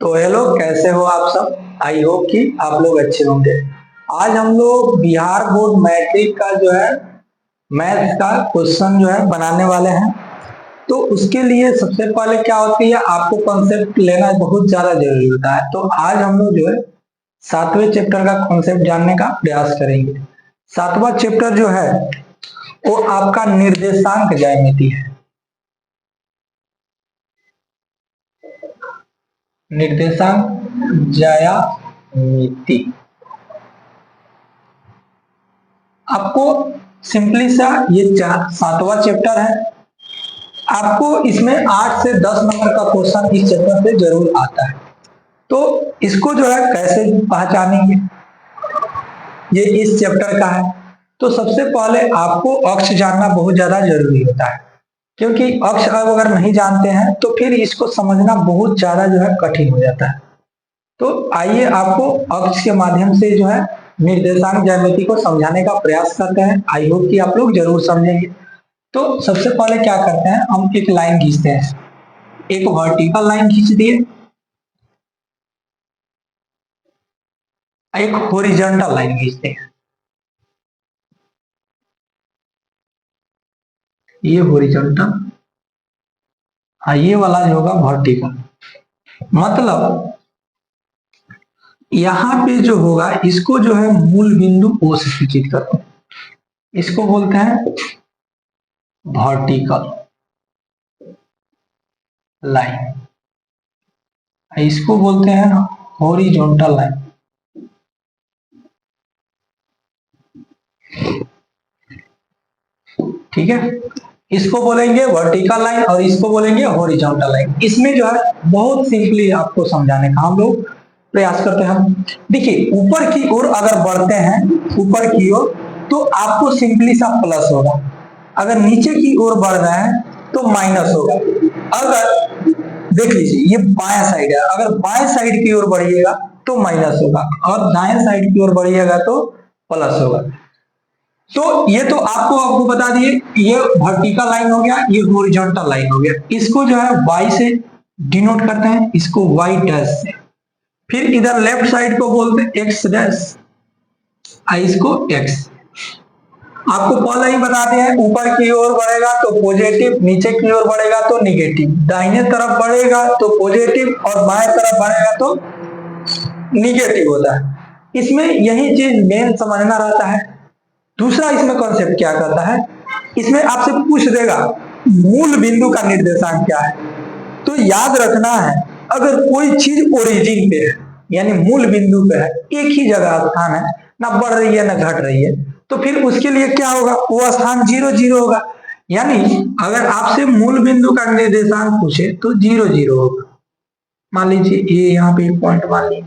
तो हेलो, कैसे हो आप सब। आई होप कि आप लोग अच्छे होंगे। आज हम लोग बिहार बोर्ड मैट्रिक का जो है मैथ का क्वेश्चन जो है बनाने वाले हैं। तो उसके लिए सबसे पहले क्या होती है, आपको कॉन्सेप्ट लेना बहुत ज्यादा जरूरी होता है। तो आज हम लोग जो है 7वें चैप्टर का कॉन्सेप्ट जानने का प्रयास करेंगे। 7वां चैप्टर जो है वो आपका निर्देशांक ज्यामिति है। निर्देशांक ज्यामिति आपको सिंपली सा ये 7वां चैप्टर है। आपको इसमें 8 से 10 नंबर का क्वेश्चन इस चैप्टर से जरूर आता है। तो इसको जो है कैसे पहचानेंगे, ये इस चैप्टर का है। तो सबसे पहले आपको अक्ष जानना बहुत ज्यादा जरूरी होता है, क्योंकि अक्ष अगर नहीं जानते हैं तो फिर इसको समझना बहुत ज्यादा जो है कठिन हो जाता है। तो आइए आपको अक्ष के माध्यम से जो है निर्देशांक ज्यामिति को समझाने का प्रयास करते हैं। आई होप कि आप लोग जरूर समझेंगे। तो सबसे पहले क्या करते हैं, हम एक लाइन खींचते हैं। एक वर्टिकल लाइन खींच दिए, एक हॉरिजॉन्टल लाइन खींचते हैं। ये हॉरिजॉन्टल, ये वाला जो होगा वर्टिकल। मतलब यहां पे जो होगा इसको जो है मूल बिंदु O से सूचित करते हैं। इसको बोलते हैं वर्टिकल लाइन, इसको बोलते हैं हॉरिजॉन्टल लाइन। ठीक है, इसको बोलेंगे वर्टिकल लाइन और इसको बोलेंगे हॉरिजॉन्टल लाइन। इसमें जो है बहुत सिंपली आपको समझाने का हम लोग प्रयास करते हैं। देखिए, ऊपर की ओर अगर बढ़ते हैं, ऊपर की ओर, तो आपको सिंपली सा प्लस होगा। अगर नीचे की ओर बढ़ रहे हैं तो माइनस होगा। अगर देख लीजिए ये बाएं साइड है, अगर बाएं साइड की ओर बढ़िएगा तो माइनस होगा और दाएं साइड की ओर बढ़िएगा तो प्लस होगा। तो ये तो आपको बता दिए, ये वर्टिकल लाइन हो गया, ये हॉरिजॉन्टल लाइन हो गया। इसको जो है y से डिनोट करते हैं, इसको y डैश से। फिर इधर लेफ्ट साइड को बोलते हैं x डैश, इसको x। आपको पहले ही बताते हैं, ऊपर की ओर बढ़ेगा तो पॉजिटिव, नीचे की ओर बढ़ेगा तो निगेटिव। दाहिने तरफ बढ़ेगा तो पॉजिटिव और बाएं तरफ बढ़ेगा तो निगेटिव होता है। इसमें यही चीज मेन समझना रहता है। दूसरा इसमें कॉन्सेप्ट क्या करता है, इसमें आपसे पूछ देगा मूल बिंदु का निर्देशांक क्या है। तो याद रखना है, अगर कोई चीज ओरिजिन पे है यानी मूल बिंदु पे है, एक ही जगह स्थान है, ना बढ़ रही है ना घट रही है, तो फिर उसके लिए क्या होगा, वो स्थान 0 0 होगा। यानी अगर आपसे मूल बिंदु का निर्देशांक पूछे तो 0 0 होगा। मान लीजिए ये यहाँ पे एक पॉइंट मान लीजिए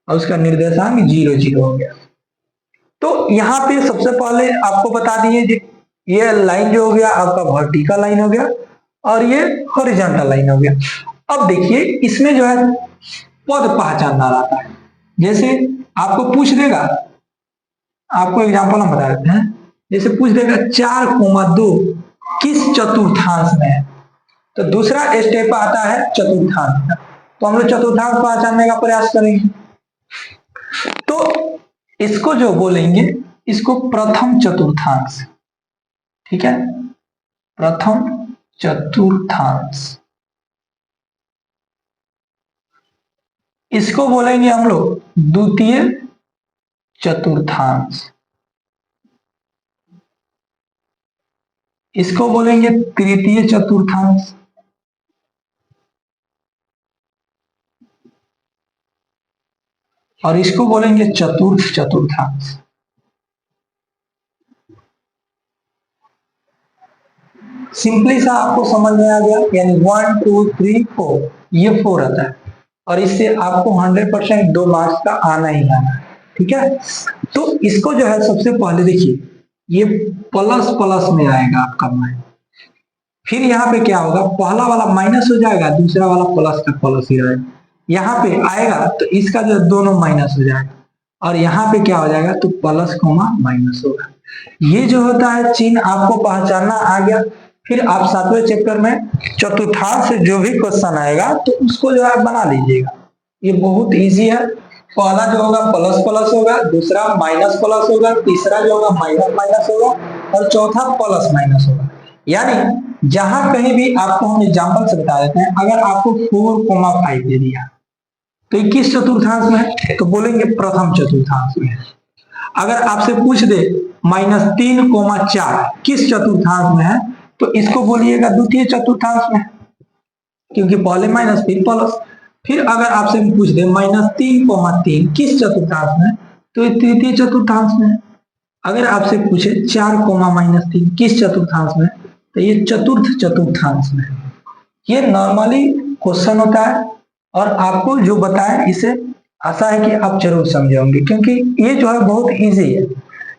और उसका निर्देशांक 0 0 हो गया। तो यहाँ पे सबसे पहले आपको बता दिए, ये लाइन जो हो गया आपका वर्टिकल लाइन हो गया और ये हॉरिजॉन्टल लाइन हो गया। अब देखिए इसमें जो है पद पहचानना रहता है। जैसे आपको पूछ देगा, आपको एग्जांपल हम बता देते हैं। जैसे पूछ देगा 4,2 किस चतुर्थांश में है, तो दूसरा स्टेप आता है चतुर्थांश का। तो हम लोग चतुर्थांश पहचानने का प्रयास करेंगे। तो इसको जो बोलेंगे, इसको प्रथम चतुर्थांश। ठीक है, प्रथम चतुर्थांश। इसको बोलेंगे हम लोग द्वितीय चतुर्थांश। इसको बोलेंगे तृतीय चतुर्थांश। और इसको बोलेंगे चतुर्थ चतुर्थांश। सिंपली सा आपको समझ में आ गया, यानी 1 2 3 4, ये 4 आता है और इससे आपको 100% 2 मार्क्स का आना ही आना है। ठीक है, तो इसको जो है सबसे पहले देखिए, ये प्लस प्लस में आएगा आपका माइनस। फिर यहाँ पे क्या होगा, पहला वाला माइनस हो जाएगा, दूसरा वाला प्लस का प्लस ही रहेगा। यहाँ पे आएगा तो इसका जो दोनों माइनस हो जाएगा और यहाँ पे क्या हो जाएगा, तो प्लस कोमा माइनस होगा। ये जो होता है चिन्ह आपको पहचानना आ गया। फिर आप 7वें चैप्टर में चतुर्थांश से जो भी क्वेश्चन आएगा तो उसको जो है बना लीजिएगा। ये बहुत इजी है। पहला जो होगा प्लस प्लस होगा, दूसरा माइनस प्लस होगा, तीसरा जो होगा माइनस माइनस होगा और चौथा प्लस माइनस होगा। यानी जहां कहीं भी आपको हम एग्जाम्पल से बता देते हैं, अगर आपको 4,5 दे दिया तो ये किस चतुर्थांश में है, तो बोलेंगे प्रथम चतुर्थांश में। अगर आपसे पूछ दे -3,4 किस चतुर्थांश में है, तो इसको बोलिएगा द्वितीय चतुर्थांश में, क्योंकि पहले माइनस फिर प्लस। फिर अगर आपसे पूछ दे -3,3 किस चतुर्थांश में, तो ये तृतीय चतुर्थांश में। अगर आपसे पूछे 4,-3 किस चतुर्थांश में, तो ये चतुर्थ चतुर्थांश में। ये नॉर्मली क्वेश्चन होता है और आपको जो बताएं इसे आशा है कि आप जरूर समझे होंगे, क्योंकि ये जो है बहुत इजी है।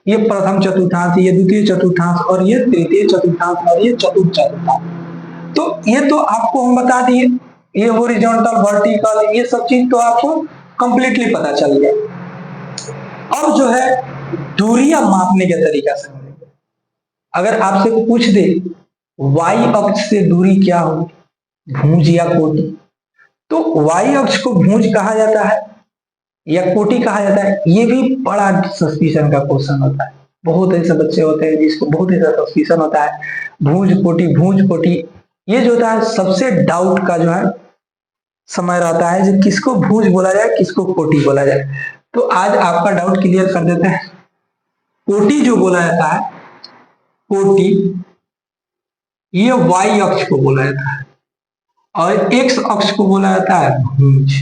ये प्रथम चतुर्थांश, ये द्वितीय चतुर्थांश और ये तृतीय चतुर्थांश और ये चतुर्थ चतुर्थांश। तो ये तो आपको हम बता दिए, ये हॉरिजॉन्टल वर्टिकल ये सब चीज तो आपको कंप्लीटली पता चल गया। अब जो है दूरियां मापने के तरीका से, अगर आपसे पूछ दे y अक्ष से दूरी क्या होगी, भुज या कोटि, तो y अक्ष को भुज कहा जाता है या कोटि कहा जाता है, ये भी बड़ा सस्पिशन का क्वेश्चन होता है। बहुत ऐसे बच्चे होते हैं जिसको बहुत ऐसा सस्पिशन होता है, भुज कोटि ये जो होता है सबसे डाउट का जो है समय रहता है, जो किसको भुज बोला जाए किसको कोटि बोला जाए। तो आज आपका डाउट क्लियर कर देते हैं। कोटि जो बोला जाता है, कोटि ये y अक्ष को बोला जाता है और x अक्ष को बोला जाता है भुज।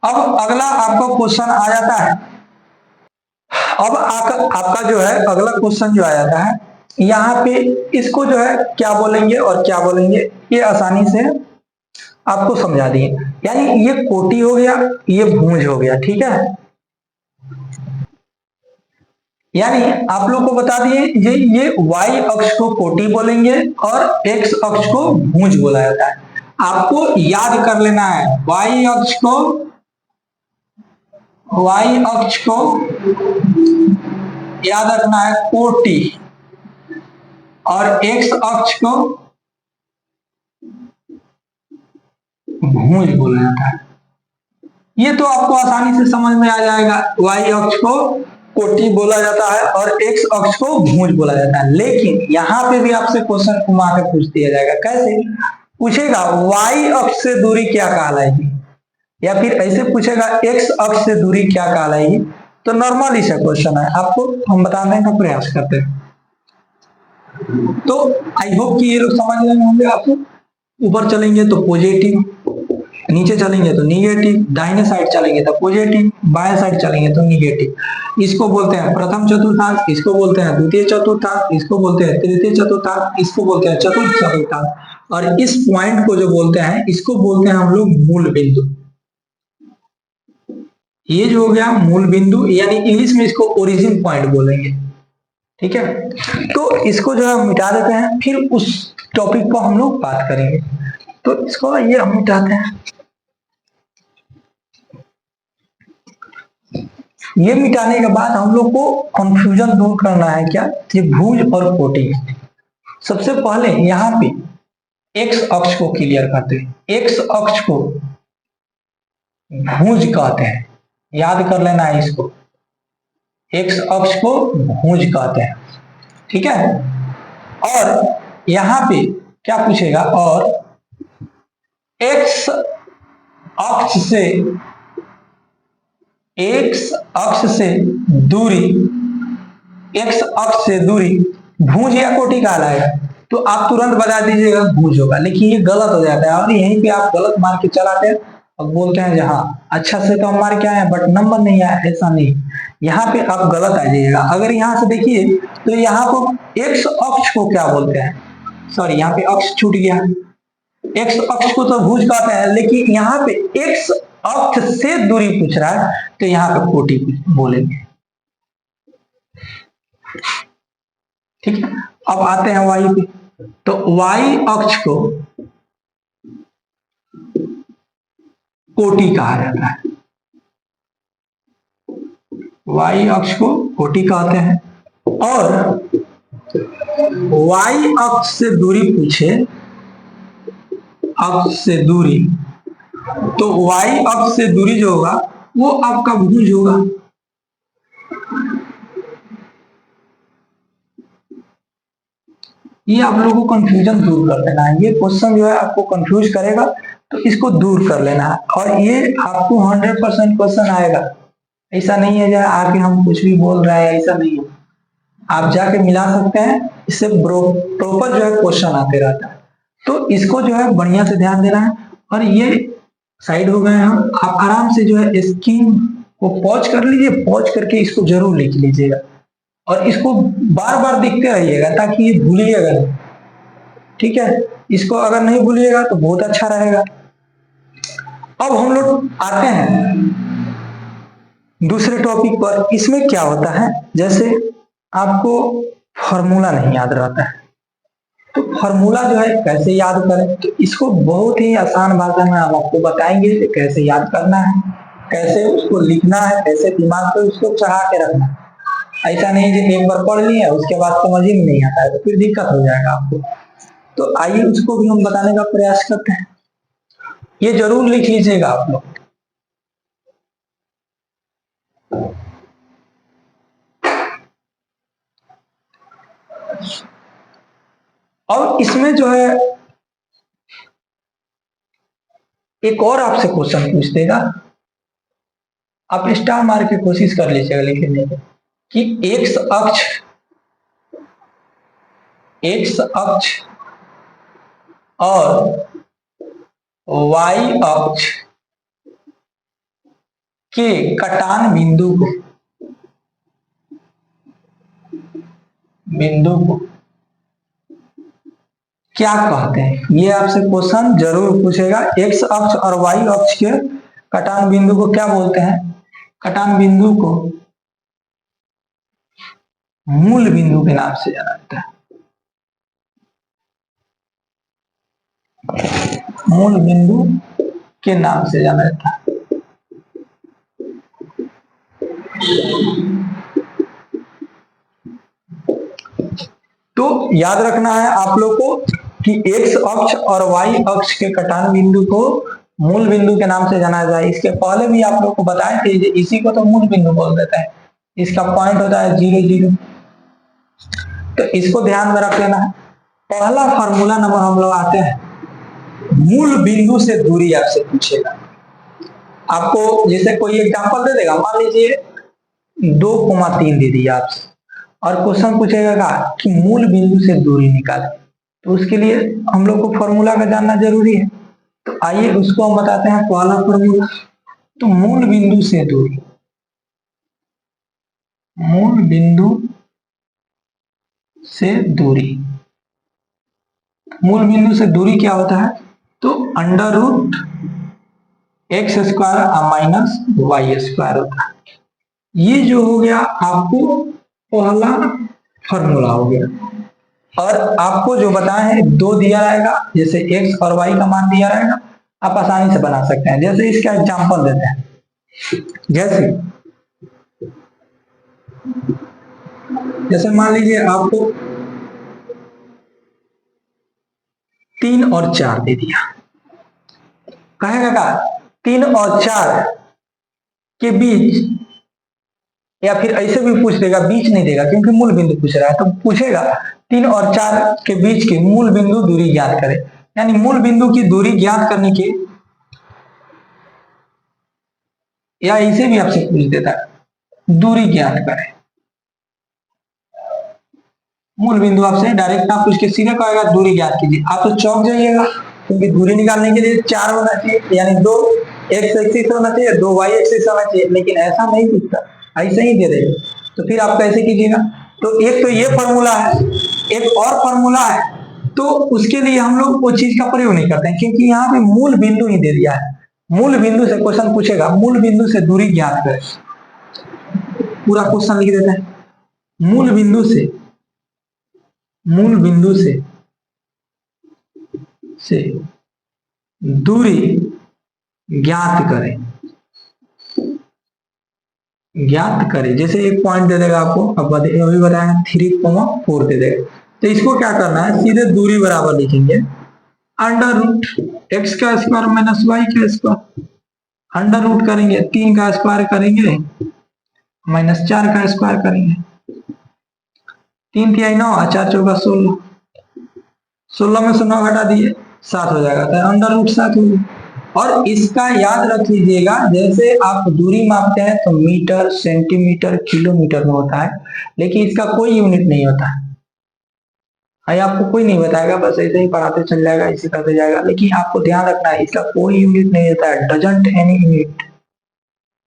अब अगला आपका क्वेश्चन आ जाता है, अब आपका जो है अगला क्वेश्चन जो आ जाता है, यहाँ पे इसको जो है क्या बोलेंगे और क्या बोलेंगे ये आसानी से आपको समझा दिए। यानी ये कोटि हो गया, ये भुज हो गया, ठीक है। यानी आप लोग को बता दिए ये y अक्ष को कोटि बोलेंगे और x अक्ष को भुज बोला जाता है। आपको याद कर लेना है y अक्ष को याद रखना है कोटि और x अक्ष को भुज बोला जाता है। ये तो आपको आसानी से समझ में आ जाएगा, y अक्ष को कोटि बोला जाता है और x अक्ष को भुज बोला जाता है। लेकिन यहाँ पे भी आपसे क्वेश्चन घुमा के पूछ दिया जाएगा। कैसे पूछेगा, y अक्ष से दूरी क्या कहलाएगी, या फिर ऐसे पूछेगा x अक्ष से दूरी क्या कहलाएगी। तो नॉर्मल सा क्वेश्चन है, आपको हम बताने का प्रयास करते हैं। तो आई होप कि ये लोग समझ रहे होंगे। आपको ऊपर चलेंगे तो पॉजिटिव, नीचे चलेंगे तो निगेटिव, दाहिने साइड चलेंगे तो पॉजिटिव, बाएं साइड चलेंगे तो निगेटिव। इसको बोलते हैं प्रथम चतुर्थांश, इसको बोलते हैं द्वितीय चतुर्थांश, इसको बोलते हैं तृतीय चतुर्थांश, इसको बोलते हैं चतुर्थ चतुर्थांश और इस पॉइंट को जो बोलते हैं इसको बोलते हैं हम लोग मूल बिंदु। ये जो हो गया मूल बिंदु, यानी इंग्लिश में इसको ओरिजिन पॉइंट बोलेंगे, ठीक है। तो इसको जो है मिटा देते हैं, फिर उस टॉपिक पर हम लोग बात करेंगे। तो इसको ये हम मिटाते हैं। ये मिटाने के बाद हम लोग को कंफ्यूजन दूर करना है क्या, ये भुज और कोटि। सबसे पहले यहाँ पे x अक्ष को क्लियर करते हैं। x अक्ष को भुज कहते हैं, याद कर लेना है इसको, x अक्ष को भुज कहते हैं, ठीक है। और यहाँ पे क्या पूछेगा, और x अक्ष से दूरी, x अक्ष से दूरी भुज या कोटि कहलाएगा। तो आप तुरंत बता दीजिएगा भुज होगा, लेकिन ये गलत हो जाता है और यहीं पे आप गलत मार के चलाते हैं और बोलते हैं हाँ अच्छा से तो हम मार के आए हैं बट नंबर नहीं आया। ऐसा नहीं, यहाँ पे आप गलत आ जाइएगा। अगर यहाँ से देखिए तो यहाँ को x अक्ष को क्या बोलते हैं, सॉरी यहाँ पे अक्ष छूट गया, x अक्ष को तो भुज कहते हैं, लेकिन यहाँ पे x अक्ष से दूरी पूछ रहा है तो यहाँ पे कोटि बोलेंगे, ठीक है। अब आते हैं y पे, तो y अक्ष को कोटि कहा जाता है। y अक्ष को कोटि कहते हैं। और y अक्ष से दूरी पूछे, अक्ष से दूरी, तो y अक्ष से दूरी जो होगा वो आपका भुज होगा। ये आप लोगों को कंफ्यूजन दूर कर लेना है। ये क्वेश्चन जो है आपको कंफ्यूज करेगा, तो इसको दूर कर लेना है। और ये आपको 100% क्वेश्चन आएगा। ऐसा नहीं है जो आके हम कुछ भी बोल रहे हैं, ऐसा नहीं है। आप जाके मिला सकते हैं, इससे प्रॉपर जो है क्वेश्चन आते रहता है। तो इसको जो है बढ़िया से ध्यान देना है। और ये साइड हो गए हम, आप आराम से जो है स्क्रीन को पॉज कर लीजिए, पॉज करके इसको जरूर लिख लीजिएगा और इसको बार बार देखते रहिएगा ताकि ये भूलिएगा नहीं। ठीक है, इसको अगर नहीं भूलिएगा तो बहुत अच्छा रहेगा। अब हम लोग आते हैं दूसरे टॉपिक पर। इसमें क्या होता है, जैसे आपको फॉर्मूला नहीं याद रहता है, तो फॉर्मूला जो है कैसे याद करें, तो इसको बहुत ही आसान भाषा में हम आपको बताएंगे कि कैसे याद करना है, कैसे उसको लिखना है, कैसे दिमाग पे उसको चढ़ा के रखना है। ऐसा नहीं कि एक बार पढ़ लिया उसके बाद समझ ही नहीं आता है, तो फिर दिक्कत हो जाएगा आपको। तो आइए उसको भी हम बताने का प्रयास करते हैं। ये जरूर लिख लीजिएगा आप लोग। और इसमें जो है एक और आपसे क्वेश्चन पूछ देगा, आप स्टार मार के कोशिश कर लीजिएगा लिखने की, कि एक्स अक्ष और वाई अक्ष के कटान बिंदु को क्या कहते हैं। ये आपसे क्वेश्चन जरूर पूछेगा। एक्स अक्ष और वाई अक्ष के कटान बिंदु को क्या बोलते हैं। कटान बिंदु को मूल बिंदु के नाम से जाना जाता है। मूल बिंदु के नाम से जाना जाता है। तो याद रखना है आप लोग को कि एक्स अक्ष और वाई अक्ष के कटान बिंदु को मूल बिंदु के नाम से जाना जाए। इसके पहले भी आप लोग को बताए थे, इसी को तो मूल बिंदु बोल देता है। इसका पॉइंट होता है 0 0। तो इसको ध्यान में रख लेना है। पहला फार्मूला नंबर हम लोग आते हैं, मूल बिंदु से दूरी आपसे पूछेगा। आपको जैसे कोई एग्जांपल दे देगा, मान लीजिए 2,3 दे दिया आपसे, और क्वेश्चन पूछेगा कि मूल बिंदु से दूरी निकाले, तो उसके लिए हम लोग को फॉर्मूला का जानना जरूरी है। तो आइए उसको हम बताते हैं। पहला फॉर्मूला, तो मूल बिंदु से दूरी, मूल बिंदु से दूरी, मूल बिंदु से दूरी क्या होता है, तो √x² माइनस y² होता है। ये जो हो गया आपको पहला फॉर्मूला हो गया। और आपको जो बताया है 2 दिया रहेगा, जैसे x और y का मान दिया रहेगा, आप आसानी से बना सकते हैं। जैसे इसका एग्जांपल देते हैं, जैसे मान लीजिए आपको 3 और 4 दे दिया, कहेगा 3 और 4 के बीच, या फिर ऐसे भी पूछ देगा, बीच नहीं देगा क्योंकि मूल बिंदु पूछ रहा है, तो पूछेगा 3 और 4 के बीच की मूल बिंदु दूरी ज्ञात करें। यानी मूल बिंदु की दूरी ज्ञात करने की, या इसे भी आपसे पूछ देता है दूरी ज्ञात करें। मूल बिंदु आपसे डायरेक्ट ना पूछ के सीधे कहेगा दूरी ज्ञात कीजिए, आप तो चौंक जाइएगा, क्योंकि दूरी निकालने के लिए 4 होना चाहिए, यानी 2 x एक्सिस होना चाहिए, 2 y एक्सिस होना चाहिए, लेकिन ऐसा नहीं पूछता, ऐसे ही दे देगा। तो फिर आप कैसे कीजिएगा। तो एक तो ये फॉर्मूला है, एक और फॉर्मूला है, तो उसके लिए हम लोग वो चीज का प्रयोग नहीं करते हैं, क्योंकि यहाँ पे मूल बिंदु ही दे दिया है। मूल बिंदु से क्वेश्चन पूछेगा, मूल बिंदु से दूरी ज्ञात करें, पूरा क्वेश्चन लिख देते हैं। मूल बिंदु से दूरी ज्ञात करें। ज्ञात करें, जैसे एक पॉइंट दे देगा आपको, अब अभी बताया 3,4 दे देगा, तो इसको क्या करना है, सीधे दूरी बराबर लिखेंगे अंडर रूट एक्स का स्क्वायर माइनस वाई का स्क्वायर, अंडर रूट करेंगे 3 का स्क्वायर करेंगे माइनस 4 का स्क्वायर करेंगे, 3 तिहाई 9 और 4 चौका 16, 16 में से 9 घटा दिए 7 हो जाएगा, तो अंडर रूट 7 हो गया। और इसका याद रख लीजिएगा, जैसे आप दूरी मापते हैं तो मीटर, सेंटीमीटर, किलोमीटर में होता है, लेकिन इसका कोई यूनिट नहीं होता है। आपको कोई नहीं बताएगा, बस ऐसे ही पढ़ाते चल जाएगा, इसी करते जाएगा, लेकिन आपको ध्यान रखना है इसका कोई यूनिट नहीं होता है, डजंट एनी यूनिट,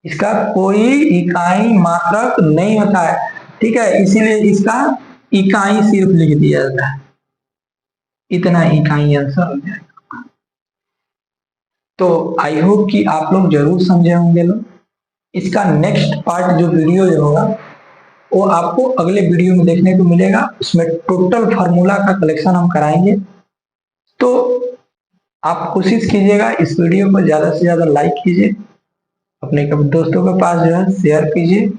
इसका कोई इकाई मात्रक नहीं होता है, ठीक है, इसीलिए इसका इकाई सिर्फ लिख दिया जाता है, इतना इकाई आंसर हो जाएगा। तो आई होप कि आप लोग जरूर समझे होंगे लोग। इसका नेक्स्ट पार्ट जो वीडियो होगा वो आपको अगले वीडियो में देखने को मिलेगा, उसमें टोटल फार्मूला का कलेक्शन हम कराएंगे। तो आप कोशिश कीजिएगा इस वीडियो को ज्यादा से ज्यादा लाइक कीजिए, अपने दोस्तों के पास जो है शेयर कीजिए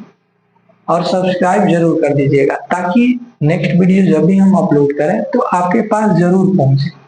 और सब्सक्राइब जरूर कर दीजिएगा, ताकि नेक्स्ट वीडियो जब भी हम अपलोड करें तो आपके पास जरूर पहुंचे।